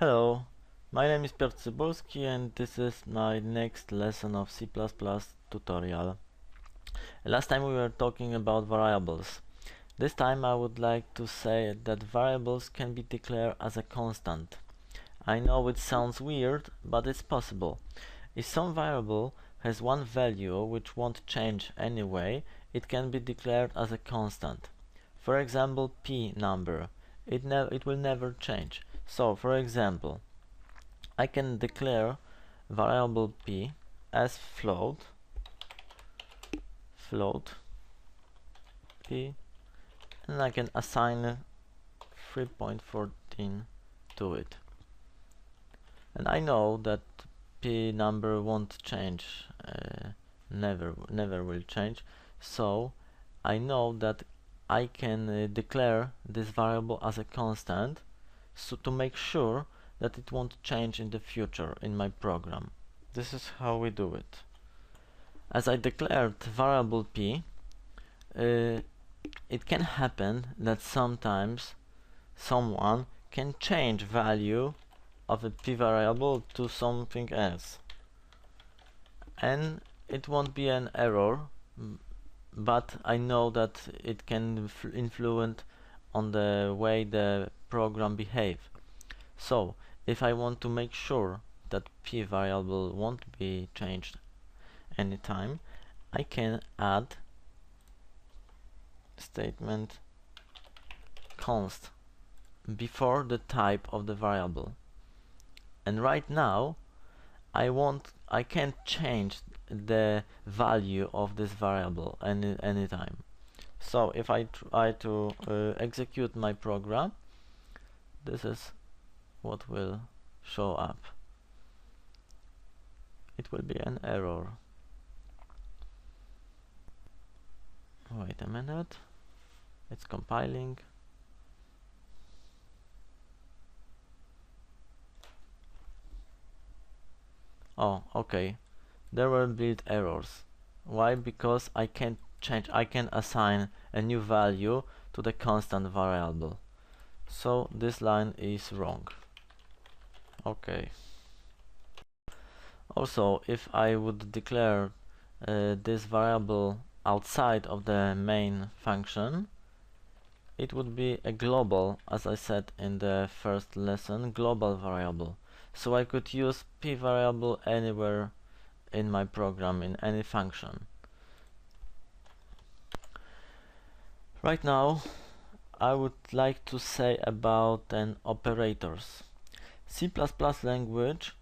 Hello, my name is Piotr Cybulski and this is my next lesson of C++ tutorial. Last time we were talking about variables. This time I would like to say that variables can be declared as a constant. I know it sounds weird, but it's possible. If some variable has one value which won't change anyway, it can be declared as a constant. For example, p number. It will never change. So, for example, I can declare variable p as float p, and I can assign 3.14 to it. And I know that p number won't change, never will change. So I know that I can declare this variable as a constant, so to make sure that it won't change in the future in my program. This is how we do it. As I declared variable p, it can happen that sometimes someone can change value of a p variable to something else, and it won't be an error, but I know that it can influence on the way the program behaves. So if I want to make sure that p variable won't be changed anytime, I can add statement const before the type of the variable. And right now I can't change the value of this variable anytime. So if I try to execute my program, this is what will show up. It will be an error. Wait a minute, it's compiling. Oh, okay, there were build errors. Why? Because I can't change, I can assign a new value to the constant variable. So this line is wrong. Okay. Also, if I would declare this variable outside of the main function, it would be a global, as I said in the first lesson, global variable. So I could use p variable anywhere in my program, in any function. Right now I would like to say about operators. C++ language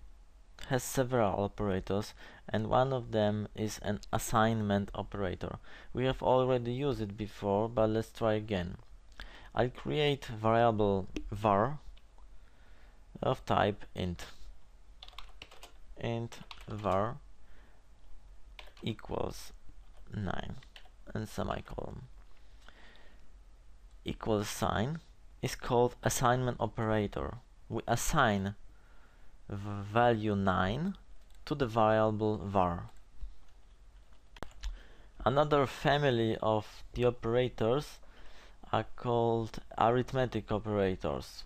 has several operators, and one of them is an assignment operator. We have already used it before, but let's try again. I'll create variable var of type int var equals 9 and semicolon. Equals sign is called assignment operator. We assign value 9 to the variable var. Another family of the operators are called arithmetic operators.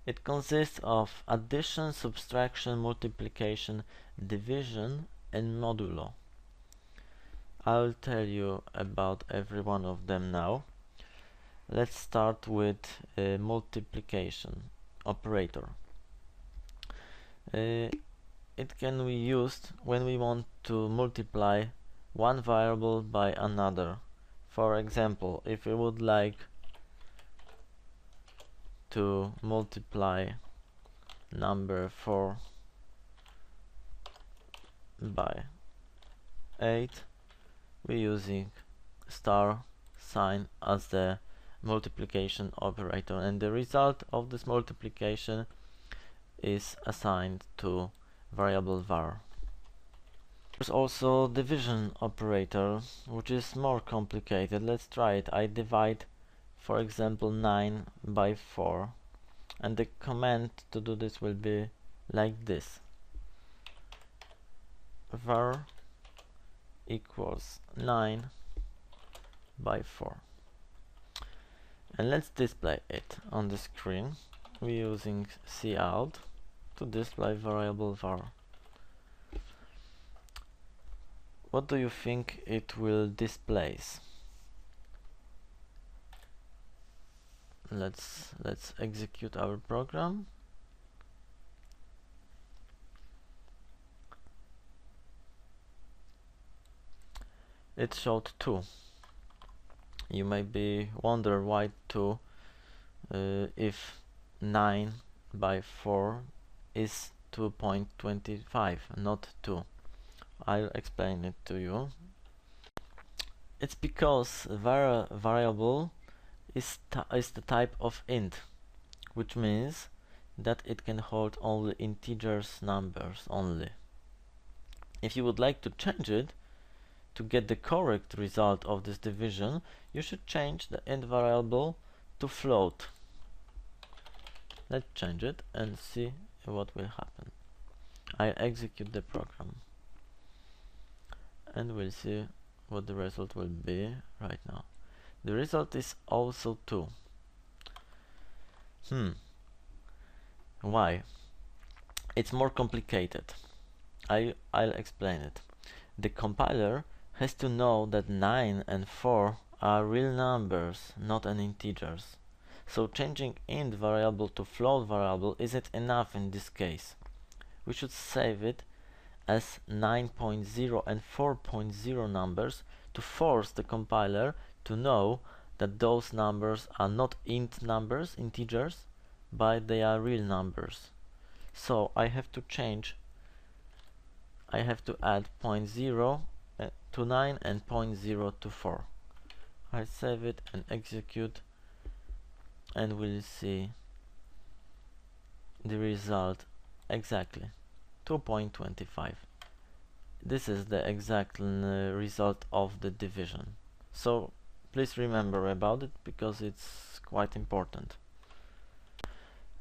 It consists of addition, subtraction, multiplication, division, and modulo. I'll tell you about every one of them now. Let's start with multiplication operator. It can be used when we want to multiply one variable by another. For example, if we would like to multiply number 4 by 8, we're using star sign as the multiplication operator, and the result of this multiplication is assigned to variable var. There's also division operator, which is more complicated. Let's try it. I divide, for example, 9 by 4, and the command to do this will be like this: var equals 9 by 4. And let's display it on the screen. We're using cout, to display variable var. What do you think it will displace? Let's execute our program. It showed 2. You may be wonder why 2 if 9 by 4 is 2.25, not 2. I'll explain it to you. It's because variable is the type of int, which means that it can hold only integers numbers only. If you would like to change it to get the correct result of this division, you should change the int variable to float. Let's change it and see what will happen. I execute the program and we'll see what the result will be right now. The result is also 2. Why? It's more complicated. I'll explain it. The compiler has to know that 9 and 4 are real numbers, not an integers. So changing int variable to float variable isn't enough in this case. We should save it as 9.0 and 4.0 numbers to force the compiler to know that those numbers are not int numbers, integers, but they are real numbers. So I have to add 0.0 to 9 and 0.0 to 4. I save it and execute, and we'll see the result exactly 2.25. This is the exact result of the division. So please remember about it because it's quite important.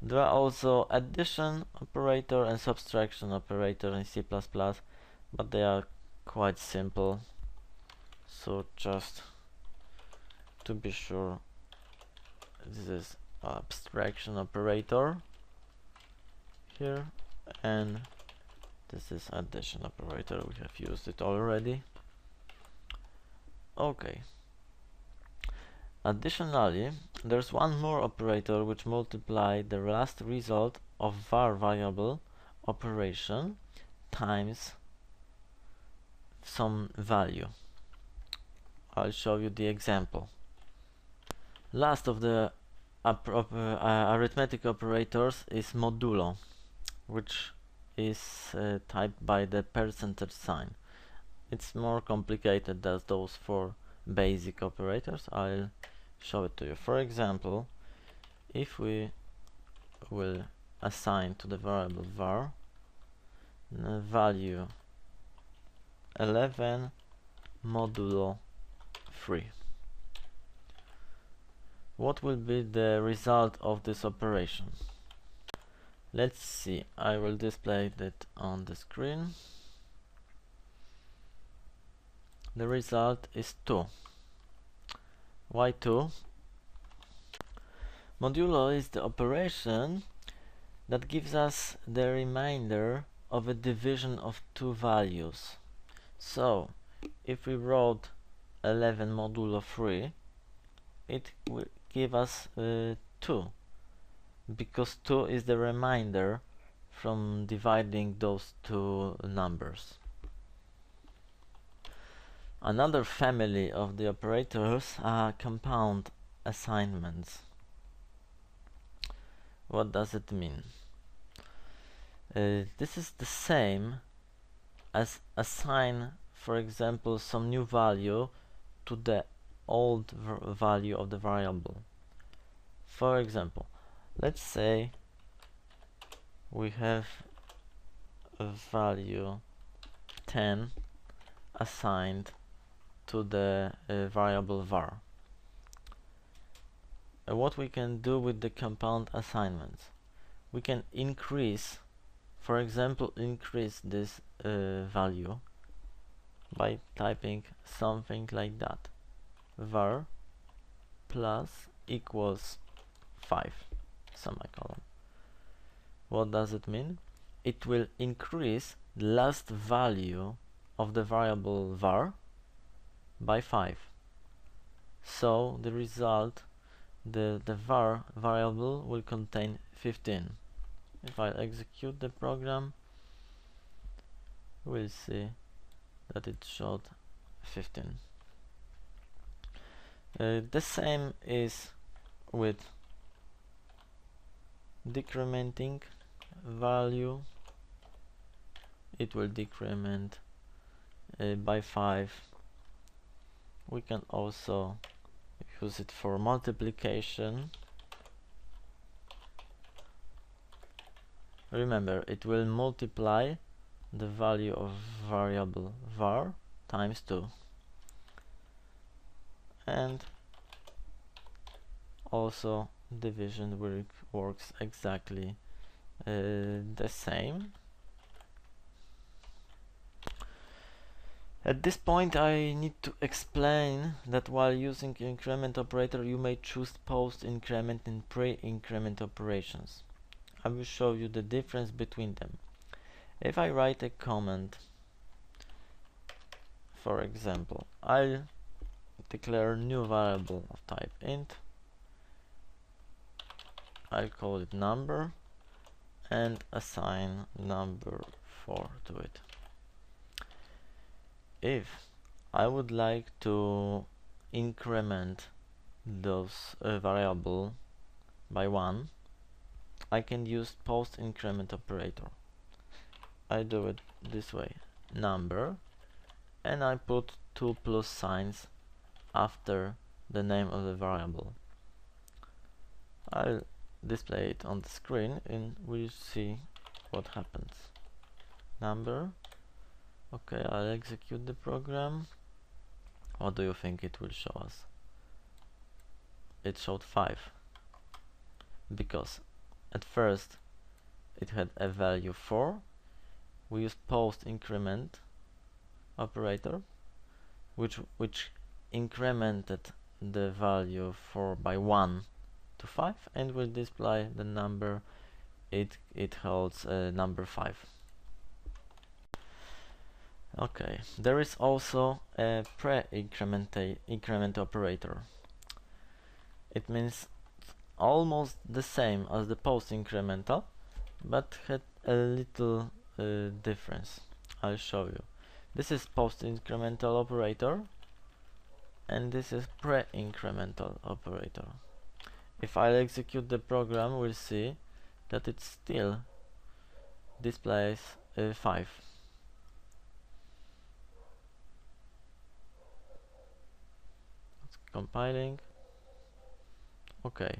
There are also addition operator and subtraction operator in C++, but they are quite simple. So just to be sure, this is abstraction operator here, and this is addition operator. We have used it already. Okay. Additionally, there's one more operator which multiplies the last result of var variable operation times some value. I'll show you the example. Last of the arithmetic operators is modulo, which is typed by the percentage sign. It's more complicated than those 4 basic operators. I'll show it to you. For example, if we will assign to the variable var the value 11 modulo 3, what will be the result of this operation? Let's see. I will display that on the screen. The result is 2. Why 2? Modulo is the operation that gives us the remainder of a division of 2 values. So if we wrote 11 modulo 3, it will give us 2, because 2 is the remainder from dividing those 2 numbers. Another family of the operators are compound assignments. What does it mean? This is the same as assign, for example, some new value to the old value of the variable. For example, let's say we have a value 10 assigned to the variable var. What we can do with the compound assignments? We can increase, for example, increase this value by typing something like that: var plus equals 5 semicolon. What does it mean? it will increase the last value of the variable var by 5. So the result, the var variable will contain 15. If I execute the program, we'll see that it showed 15. The same is with decrementing value. It will decrement by 5. We can also use it for multiplication. Remember, it will multiply the value of variable var times 2. And also division works exactly the same. At this point I need to explain that while using increment operator you may choose post-increment and pre-increment operations. I will show you the difference between them. If I write a command, for example, I'll declare a new variable of type int, I'll call it number and assign number 4 to it. If I would like to increment those variable by 1, I can use post-increment operator. I do it this way, number, and I put 2 plus signs after the name of the variable. I'll display it on the screen and we'll see what happens. Number. Okay, I'll execute the program. What do you think it will show us? It showed 5 because at first it had a value 4. We used post-increment operator which incremented the value 4 by 1 to 5 and will display the number it holds number 5. Okay, there is also a pre-increment operator. It means almost the same as the post-incremental, but had a little difference. I'll show you. This is post-incremental operator, and this is pre-incremental operator. If I execute the program, we'll see that it still displays 5. Compiling. Okay,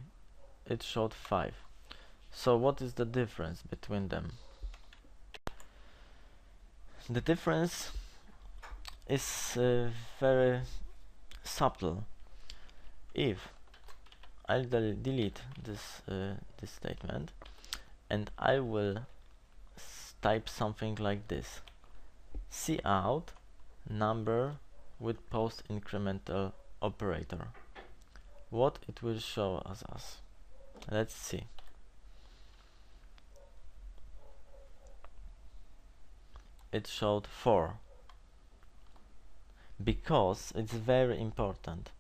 it showed 5. So what is the difference between them? The difference is very subtle. If I'll delete this statement and I will type something like this: cout number with post-incremental operator, what it will show us. Let's see. It showed 4 because it's very important.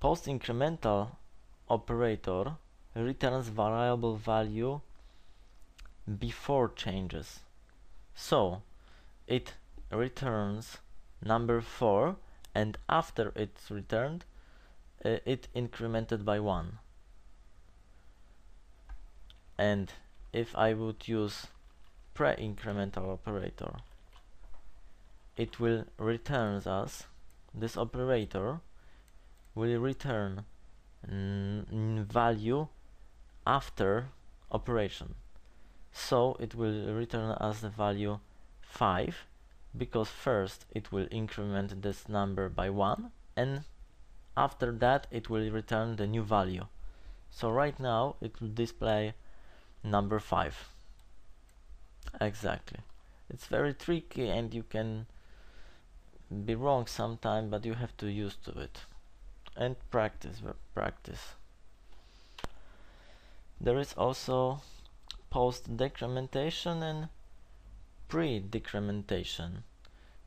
Post-incremental operator returns variable value before changes, so it returns number 4 and after it's returned it incremented by 1. And if I would use pre-incremental operator, it will return us, this operator will return value after operation, so it will return us the value 5 because first it will increment this number by 1 and after that it will return the new value. So right now it will display number 5. Exactly. It's very tricky and you can be wrong sometime, but you have to use to it and practice. There is also post-decrementation and pre-decrementation.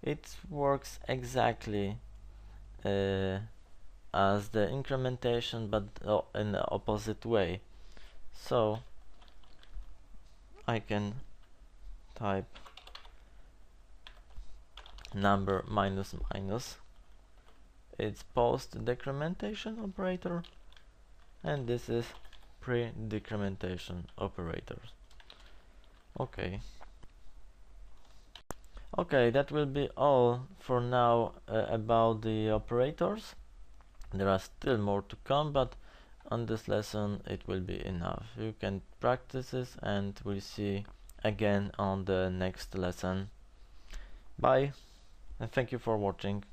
It works exactly as the incrementation, but in the opposite way. So I can type number minus minus. It's post-decrementation operator, and this is pre-decrementation operators. Okay, that will be all for now about the operators. There are still more to come, but on this lesson it will be enough. You can practice this, and we'll see again on the next lesson. Bye, and thank you for watching.